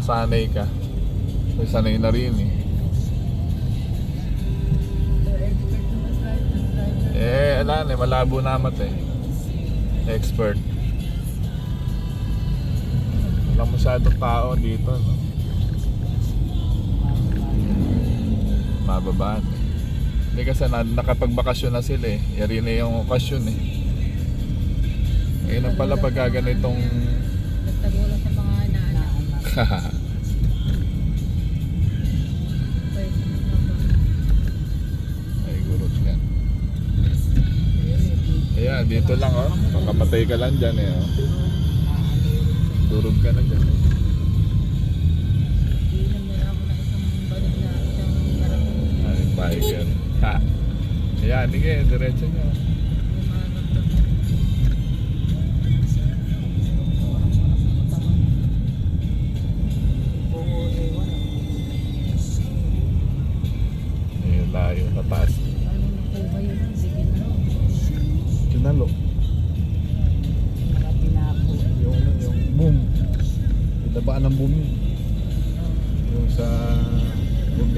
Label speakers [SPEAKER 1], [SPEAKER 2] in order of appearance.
[SPEAKER 1] masanay ka. May sanay na rin eh. Alam eh, malabo naman eh. Expert. Walang masyadong tao dito, no? Mababaan eh. Hindi kasi nakapagbakasyon na sila eh. Yari na yung okasyon eh. Ngayon na pala pag ganitong
[SPEAKER 2] Nagtagulo sa mga naanak.
[SPEAKER 1] ay gurot yan. Ayan, dito lang oh. Makamatay ka lang dyan eh oh. Durog ka na dyan eh.
[SPEAKER 2] Iinom na ako ng isang balik na isang karapon.
[SPEAKER 1] Ay, biker. Ha. Ayan, sige, diretso nyo. Ayan, layo, tatas.
[SPEAKER 2] Ano nakuha yun? Sige na.
[SPEAKER 1] Kinalo.
[SPEAKER 2] Mga pinako.
[SPEAKER 1] Yung boom. Pinabaan ng boom yun. Yung sa boom